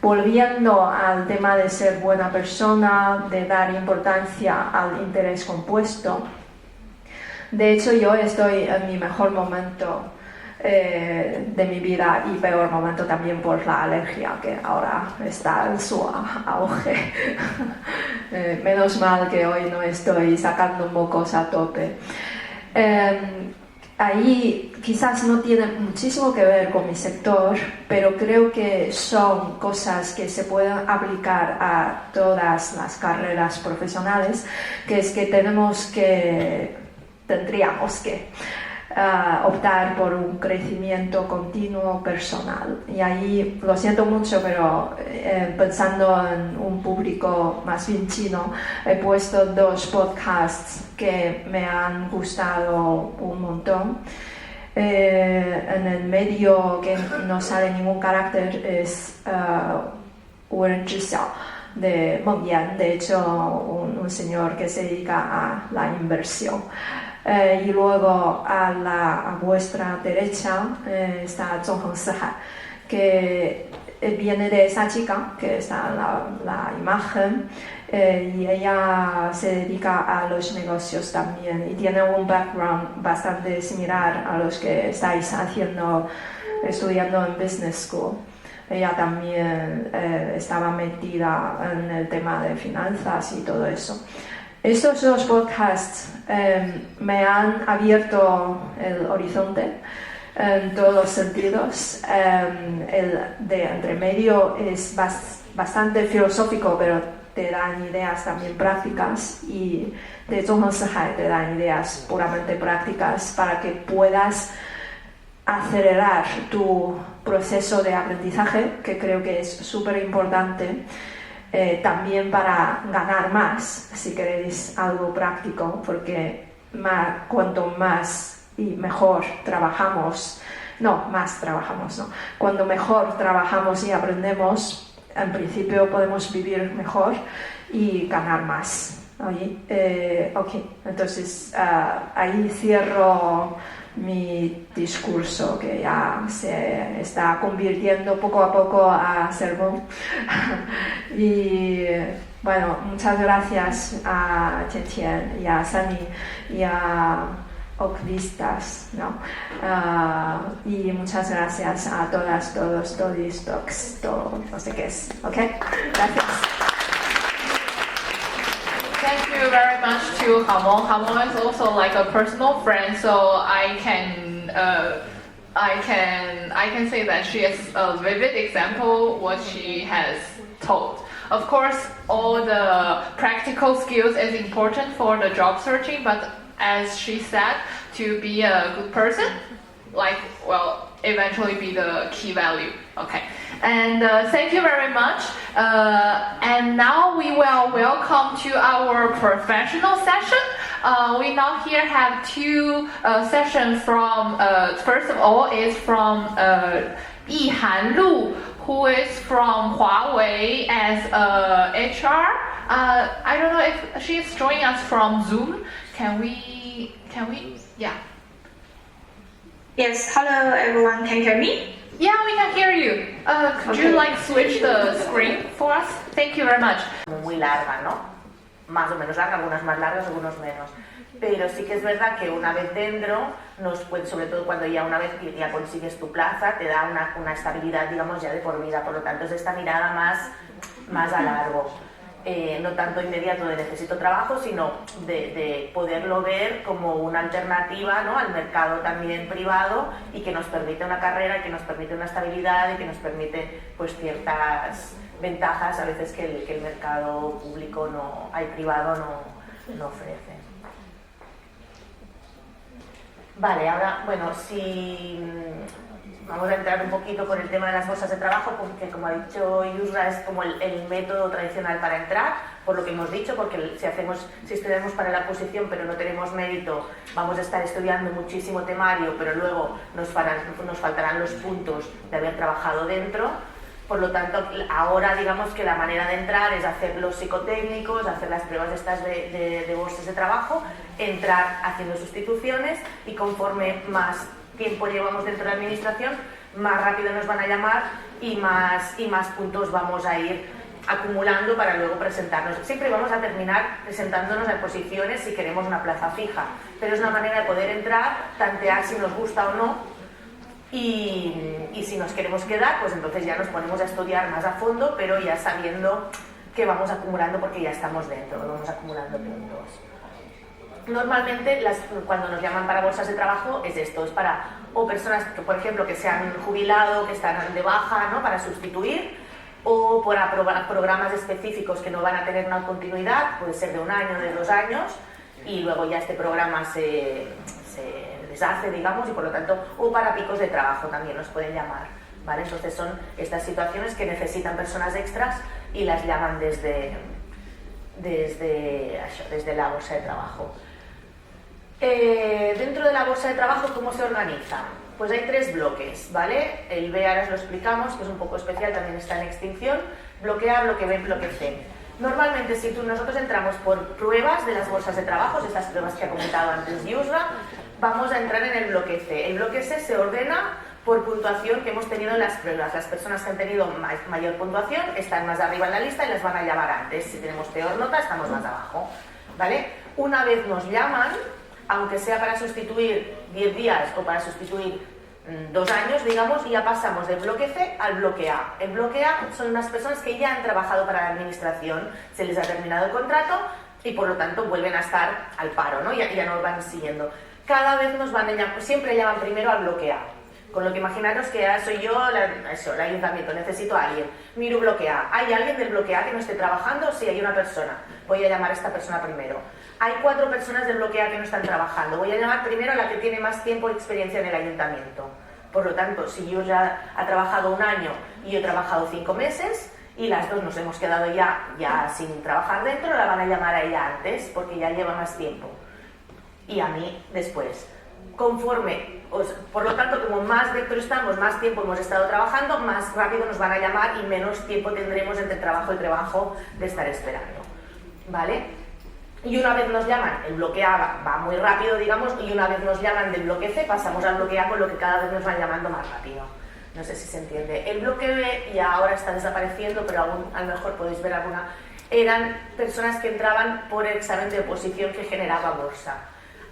volviendo al tema de ser buena persona, de dar importancia al interés compuesto, de hecho yo estoy en mi mejor momento de mi vida y peor momento también por la alergia que ahora está en su auge. Menos mal que hoy no estoy sacando mocos a tope. Ahí quizás no tiene muchísimo que ver con mi sector, pero creo que son cosas que se pueden aplicar a todas las carreras profesionales, que es que tendríamos que optar por un crecimiento continuo personal. Y ahí, lo siento mucho, pero pensando en un público más bien chino, he puesto 2 podcasts que me han gustado un montón. En el medio que no sale ningún carácter es Wen Zhixiao de Meng Yan, de hecho un señor que se dedica a la inversión. Y luego a vuestra derecha está Zongheng Sihai, que viene de esa chica que está en la imagen, y ella se dedica a los negocios también y tiene un background bastante similar a los que estáis estudiando en Business School. Ella también estaba metida en el tema de finanzas y todo eso. Estos 2 podcasts me han abierto el horizonte en todos los sentidos. El de entre medio es bastante filosófico, pero te dan ideas también prácticas, y de Zongheng Sihai te dan ideas puramente prácticas para que puedas acelerar tu proceso de aprendizaje, que creo que es súper importante. También para ganar más, si queréis algo práctico, porque cuanto más y mejor cuando mejor trabajamos y aprendemos, en principio podemos vivir mejor y ganar más. Ok, entonces ahí cierro mi discurso, que ya se está convirtiendo poco a poco a sermón. Y bueno, muchas gracias a Qian y a Sunny y a Ocvistas, ¿no? Y muchas gracias a todas, todos, no sé qué es, ¿ok? Gracias. Thank you very much to Hamon. Hamon is also like a personal friend, so I can say that she is a vivid example what she has told. Of course, all the practical skills is important for the job searching, but as she said, to be a good person, eventually be the key value. Okay, and thank you very much. And now we will welcome to our professional session. We now here have 2 sessions from, first of all is from Yihan Lu, who is from Huawei as HR. I don't know if she is joining us from Zoom. Can we, yeah. Yes, hello everyone, can you hear me? Yeah, we can hear you. Could you switch the screen for us? Thank you very much. Muy larga, ¿no? Más o menos larga, algunas más largas, algunos menos. Pero sí que es verdad que una vez dentro, sobre todo cuando ya una vez ya consigues tu plaza, te da una estabilidad, digamos, ya de por vida. Por lo tanto, es esta mirada más a largo. No tanto inmediato de necesito trabajo, sino de poderlo ver como una alternativa, ¿no?, al mercado también privado, y que nos permite una carrera, y que nos permite una estabilidad, y que nos permite pues ciertas ventajas a veces que el mercado público privado no ofrece. Vale, ahora, bueno, si vamos a entrar un poquito con el tema de las bolsas de trabajo, porque como ha dicho Yusra, es como el método tradicional para entrar, por lo que hemos dicho, porque si estudiamos para la posición pero no tenemos mérito, vamos a estar estudiando muchísimo temario, pero luego nos faltarán los puntos de haber trabajado dentro. Por lo tanto, ahora digamos que la manera de entrar es hacer los psicotécnicos, hacer las pruebas estas de bolsas de trabajo, entrar haciendo sustituciones, y conforme más tiempo llevamos dentro de la administración, más rápido nos van a llamar y más puntos vamos a ir acumulando para luego presentarnos. Siempre vamos a terminar presentándonos a posiciones si queremos una plaza fija, pero es una manera de poder entrar, tantear si nos gusta o no, y si nos queremos quedar, pues entonces ya nos ponemos a estudiar más a fondo, pero ya sabiendo que vamos acumulando porque ya estamos dentro, vamos acumulando puntos. Normalmente cuando nos llaman para bolsas de trabajo es esto, es para o personas que, por ejemplo, que se han jubilado, que están de baja, ¿no?, para sustituir, o por aprobar programas específicos que no van a tener una continuidad, puede ser de 1 año, de 2 años, y luego ya este programa se deshace, digamos, y por lo tanto, o para picos de trabajo también nos pueden llamar, ¿vale? Entonces son estas situaciones que necesitan personas extras y las llaman desde la bolsa de trabajo. Dentro de la bolsa de trabajo, ¿cómo se organiza? Pues hay 3 bloques, ¿vale? El B ahora os lo explicamos, que es un poco especial, también está en extinción. Bloque A, bloque B, bloque C. Normalmente, si nosotros entramos por pruebas de las bolsas de trabajo, estas pruebas que ha comentado antes Yusra, vamos a entrar en el bloque C. El bloque C se ordena por puntuación que hemos tenido en las pruebas. Las personas que han tenido mayor puntuación están más arriba en la lista y las van a llamar antes. Si tenemos peor nota, estamos más abajo, ¿vale? Una vez nos llaman, aunque sea para sustituir 10 días o para sustituir 2 años, digamos, ya pasamos del bloque C al bloque A. El bloque A son unas personas que ya han trabajado para la administración, se les ha terminado el contrato y por lo tanto vuelven a estar al paro, ¿no? Ya nos van siguiendo. Cada vez nos van a llamar, siempre llaman primero al bloque A. Con lo que imaginaros que ya soy yo, el ayuntamiento, necesito a alguien. Miro bloque A. ¿Hay alguien del bloque A que no esté trabajando? Sí, hay una persona. Voy a llamar a esta persona primero. Hay 4 personas del bloque A que no están trabajando. Voy a llamar primero a la que tiene más tiempo de experiencia en el ayuntamiento. Por lo tanto, si yo ya ha trabajado 1 año y yo he trabajado 5 meses y las 2 nos hemos quedado ya sin trabajar dentro, la van a llamar a ella antes porque ya lleva más tiempo. Y a mí después. Por lo tanto, como más dentro estamos, más tiempo hemos estado trabajando, más rápido nos van a llamar y menos tiempo tendremos entre trabajo y trabajo de estar esperando, ¿vale? Y una vez nos llaman, el bloque A va muy rápido, digamos, y una vez nos llaman del bloque C, pasamos al bloque A, con lo que cada vez nos van llamando más rápido. No sé si se entiende. El bloque B ya ahora está desapareciendo, pero aún a lo mejor podéis ver alguna. Eran personas que entraban por el examen de oposición que generaba bolsa.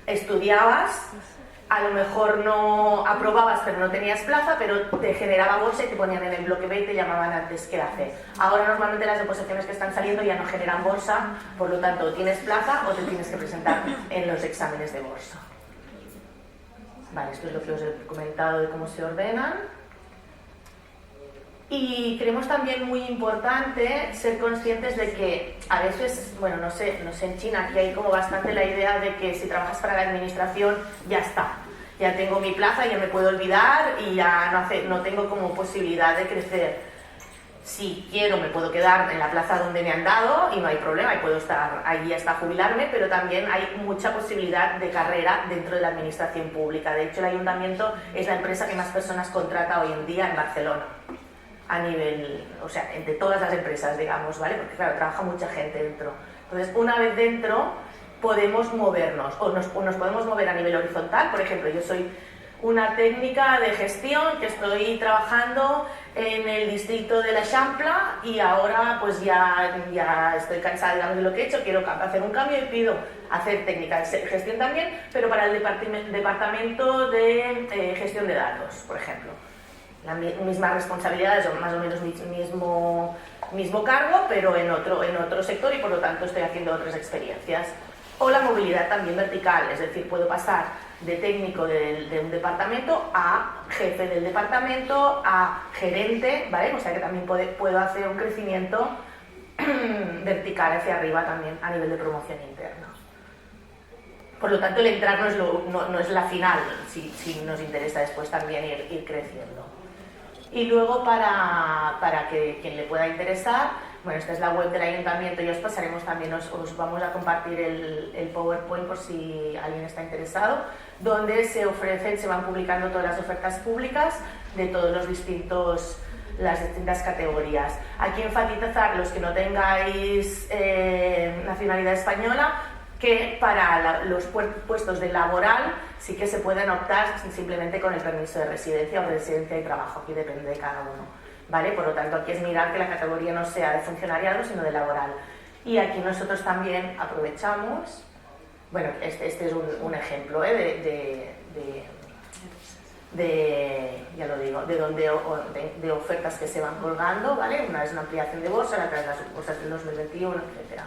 Estudiabas, a lo mejor no aprobabas pero no tenías plaza, pero te generaba bolsa y te ponían en el bloque B y te llamaban antes que la C. Ahora normalmente las oposiciones que están saliendo ya no generan bolsa, por lo tanto o tienes plaza o te tienes que presentar en los exámenes de bolsa. Vale, esto es lo que os he comentado de cómo se ordenan. Y creemos también muy importante ser conscientes de que a veces, bueno, no sé en China, aquí hay como bastante la idea de que si trabajas para la administración ya está, ya tengo mi plaza, ya me puedo olvidar y ya no tengo como posibilidad de crecer. Si quiero me puedo quedar en la plaza donde me han dado y no hay problema y puedo estar allí hasta jubilarme, pero también hay mucha posibilidad de carrera dentro de la administración pública. De hecho, el ayuntamiento es la empresa que más personas contrata hoy en día en Barcelona. A nivel, o sea, entre todas las empresas, digamos, ¿vale? Porque claro, trabaja mucha gente dentro. Entonces, una vez dentro, podemos movernos, o nos podemos mover a nivel horizontal. Por ejemplo, yo soy una técnica de gestión que estoy trabajando en el distrito de la Champla y ahora pues ya estoy cansada, digamos, de lo que he hecho, quiero hacer un cambio y pido hacer técnica de gestión también, pero para el departamento de gestión de datos, por ejemplo. Las mismas responsabilidades o más o menos mismo cargo, pero en otro sector y por lo tanto estoy haciendo otras experiencias. O la movilidad también vertical, es decir, puedo pasar de técnico de un departamento a jefe del departamento, a gerente, ¿vale? O sea que también puedo hacer un crecimiento vertical hacia arriba también a nivel de promoción interna. Por lo tanto, el entrar no es la final, si nos interesa después también ir creciendo. Y luego para que quien le pueda interesar, bueno, esta es la web del ayuntamiento y os pasaremos también, os vamos a compartir el PowerPoint por si alguien está interesado, donde se van publicando todas las ofertas públicas de todos las distintas categorías. Aquí enfatizar los que no tengáis nacionalidad española, que para los puestos de laboral sí que se pueden optar simplemente con el permiso de residencia o de residencia y trabajo, aquí depende de cada uno, ¿vale? Por lo tanto, aquí es mirar que la categoría no sea de funcionariado, sino de laboral. Y aquí nosotros también aprovechamos, bueno, este es un ejemplo ya lo digo, de ofertas que se van colgando, ¿vale? Una es una ampliación de bolsa, la otra es las sucursales del 2021, etc.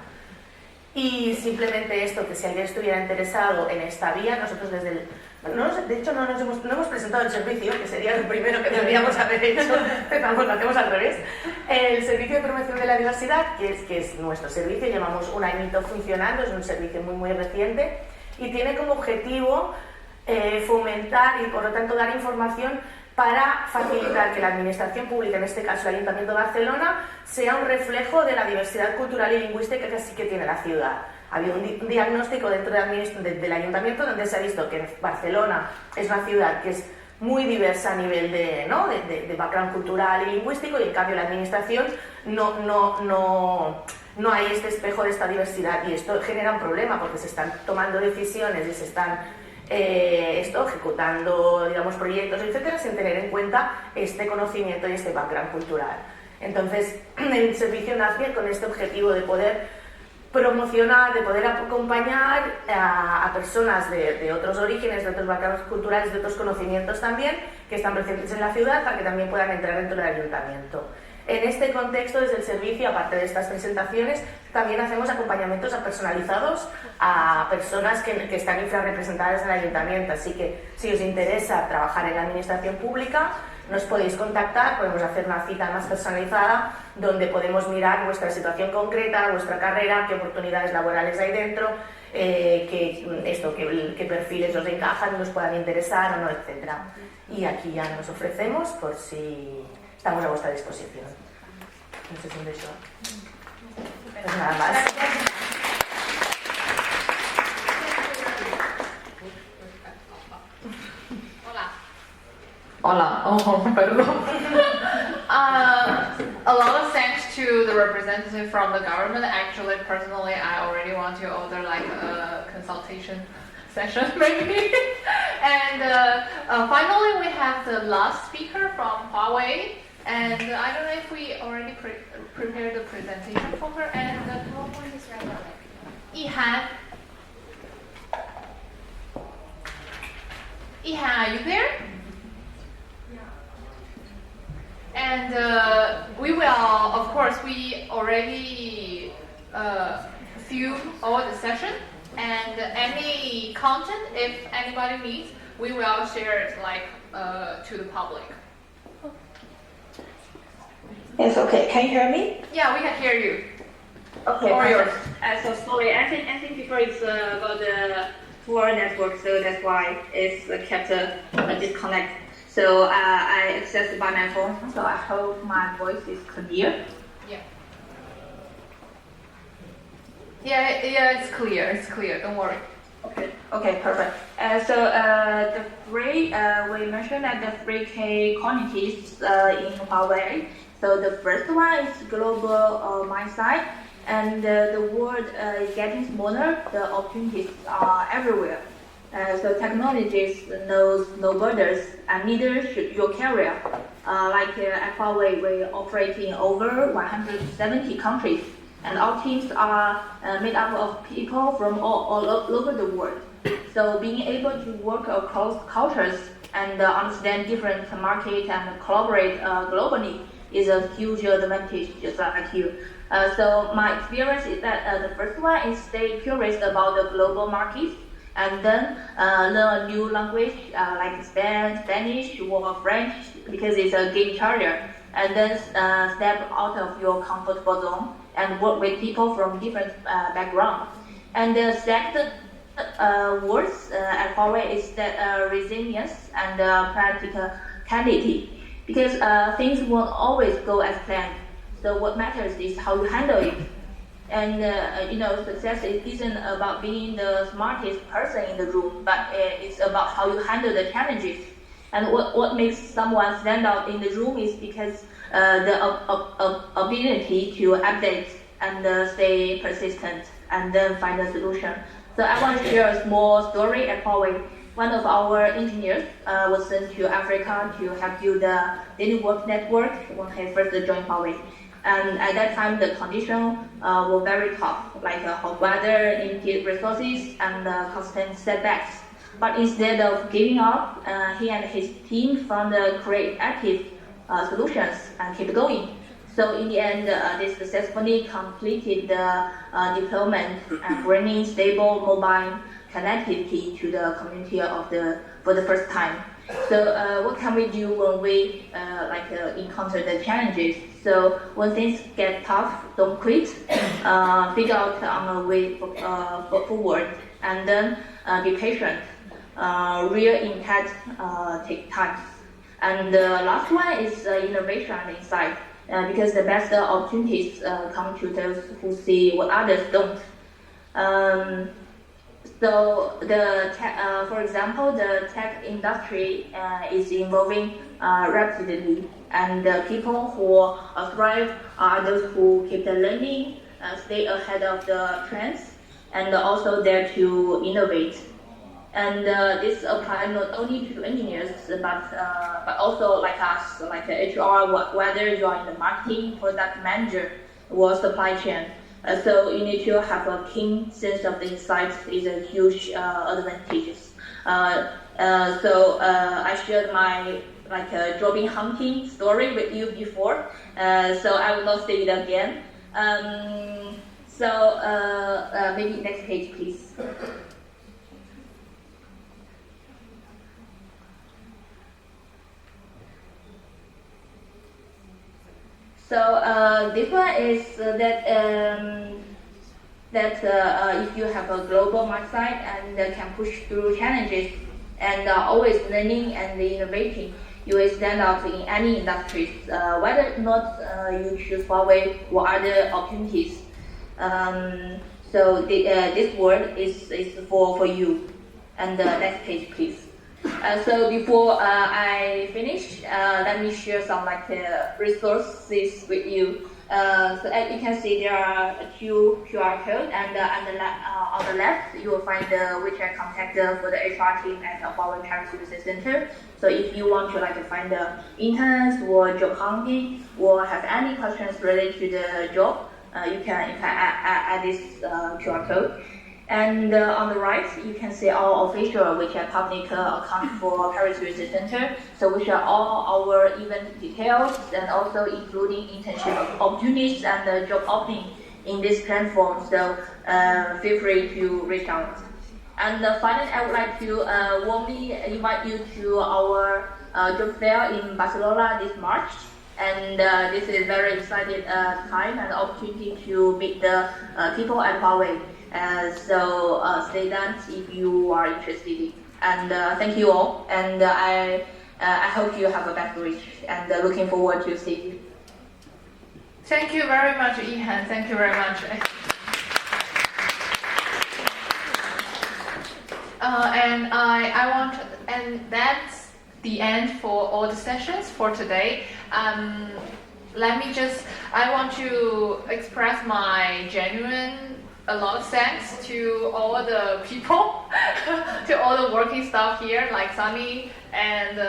Y simplemente esto, que si alguien estuviera interesado en esta vía, nosotros desde el... de hecho, no hemos presentado el servicio, que sería lo primero que deberíamos haber hecho, lo hacemos al revés. El Servicio de Promoción de la Diversidad, que es nuestro servicio, llevamos un añito funcionando, es un servicio muy reciente, y tiene como objetivo fomentar y por lo tanto dar información para facilitar que la administración pública, en este caso el Ayuntamiento de Barcelona, sea un reflejo de la diversidad cultural y lingüística que sí que tiene la ciudad. Ha habido un diagnóstico dentro del Ayuntamiento donde se ha visto que Barcelona es una ciudad que es muy diversa a nivel de background cultural y lingüístico, y en cambio la administración no hay este espejo de esta diversidad, y esto genera un problema porque se están tomando decisiones y se están ejecutando, digamos, proyectos, etcétera, sin tener en cuenta este conocimiento y este background cultural. Entonces, el servicio nace con este objetivo de poder promocionar, de poder acompañar a personas de otros orígenes, de otros backgrounds culturales, de otros conocimientos también, que están presentes en la ciudad, para que también puedan entrar dentro del ayuntamiento. En este contexto, desde el servicio, aparte de estas presentaciones, también hacemos acompañamientos personalizados a personas que están infrarrepresentadas en el ayuntamiento. Así que, si os interesa trabajar en la administración pública, nos podéis contactar, podemos hacer una cita más personalizada, donde podemos mirar vuestra situación concreta, vuestra carrera, qué oportunidades laborales hay dentro, qué perfiles os encajan, nos puedan interesar o no, etc. Y aquí ya nos ofrecemos por si... Estamos a vuestra disposición. No sé si me eso. Pues nada más. Hola. Oh, perdón. A lot of thanks to the representative from the government. Actually, personally, I already want to order like a consultation session maybe. And finally, we have the last speaker from Huawei. And I don't know if we already prepared the presentation for her. And the PowerPoint is right now. Yihan. Yihan, are you there? And we will, of course, we already film all the session, and any content, if anybody needs, we will share it to the public. Yes, okay. Can you hear me? Yeah, we can hear you. Okay. Or yours. So sorry, I think before it's about the poor network, so that's why it's kept a disconnect. So I accessed by my phone, so I hope my voice is clear. Yeah, it's clear, don't worry. Okay, perfect. The three, we mentioned that the 3K communities in Huawei. So the first one is global mindset, and the world is getting smaller, the opportunities are everywhere. So technologies knows no borders, and neither should your career. At Huawei, we operate in over 170 countries, and our teams are made up of people from all over the world. So being able to work across cultures and understand different markets and collaborate globally is a huge advantage, just like you. So my experience is that the first one is stay curious about the global markets, and then learn a new language like Spanish or French, because it's a game changer. And then step out of your comfortable zone and work with people from different backgrounds. And the second words at Huawei is that resilience and practicality, because things won't always go as planned. So what matters is how you handle it. And success isn't about being the smartest person in the room, but it's about how you handle the challenges. And what makes someone stand out in the room is because the ability to update and stay persistent and then find a solution. So I want to share a small story at Huawei. One of our engineers was sent to Africa to help build the network when he first joined Huawei. And at that time, the conditions were very tough, like hot weather, limited resources, and constant setbacks. But instead of giving up, he and his team found creative solutions and kept going. So in the end, they successfully completed the deployment and bringing stable mobile connectivity to the community for the first time. So what can we do when we encounter the challenges? So when things get tough, don't quit. Figure out on a way forward, and then be patient. Real impact take time. And the last one is innovation and insight. Because the best opportunities come to those who see what others don't. So for example, the tech industry is evolving rapidly, and the people who thrive are those who keep the learning, stay ahead of the trends, and also dare to innovate. And this applies not only to engineers, but also like us, like HR, whether you are in the marketing, product manager, or supply chain. So you need to have a keen sense of the insights is a huge advantage. So I shared my job hunting story with you before. So I will not say it again. Maybe next page, please. So this one is if you have a global mindset and can push through challenges and always learning and innovating, you will stand out in any industries, whether or not you choose Huawei or other opportunities. So this word is for you. And next page, please. So before I finish, let me share some resources with you. So as you can see, there are two QR codes, and on the left you will find the WeChat contact for the HR team at Huawei Paris Services Center. So if you want to find the interns or job hunting or have any questions related to the job, you can add this QR code. And on the right, you can see our official WeChat public account for Paris Research Center. So we share all our event details and also including internship opportunities and job opening in this platform. So feel free to reach out. And finally, I would like to warmly invite you to our job fair in Barcelona this March. And this is a very exciting time and opportunity to meet the people at Huawei. So stay tuned if you are interested. And thank you all. And I hope you have a best week. And looking forward to see you. Thank you very much, Yihan. Thank you very much. And that's the end for all the sessions for today. I want to express my genuine a lot of thanks to all the people, to all the working staff here, like Sunny, and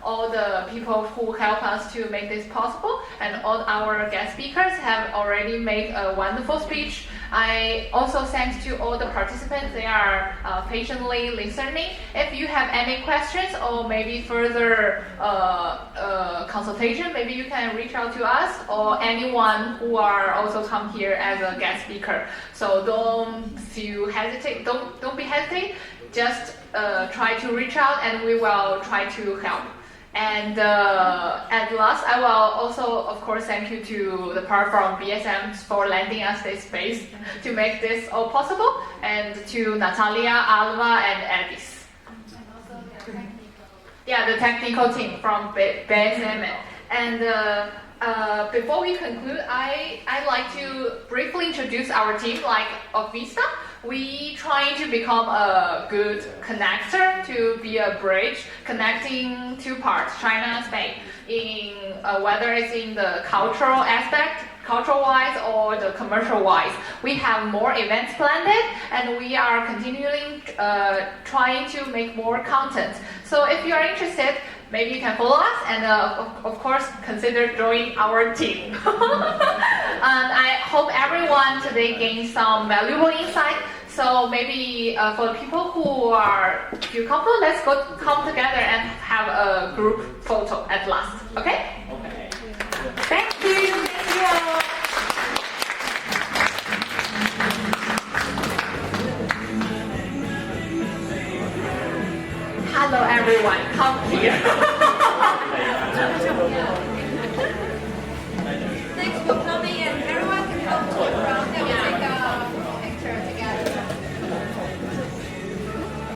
all the people who help us to make this possible. And all our guest speakers have already made a wonderful speech. I also thanks to all the participants. They are patiently listening. If you have any questions or maybe further consultation, maybe you can reach out to us or anyone who are also come here as a guest speaker. So don't be hesitant. Just try to reach out and we will try to help. And at last, I will also, of course, thank you to the part from BSM for lending us this space to make this all possible, and to Natalia, Alva, and Edis. Yeah, the technical team from BSM. And before we conclude, I'd like to briefly introduce our team, like Vista. We trying to become a good connector, to be a bridge connecting two parts, China and Spain, in whether it's in the cultural aspect cultural-wise or the commercial-wise. We have more events planned, and we are continuing trying to make more content. So if you are interested, maybe you can follow us, and of course consider joining our team. And I hope everyone today gained some valuable insight. So maybe for the people who feel comfortable, let's come together and have a group photo at last. Okay? Okay. Thank you. Thank you all. Hello everyone, come here.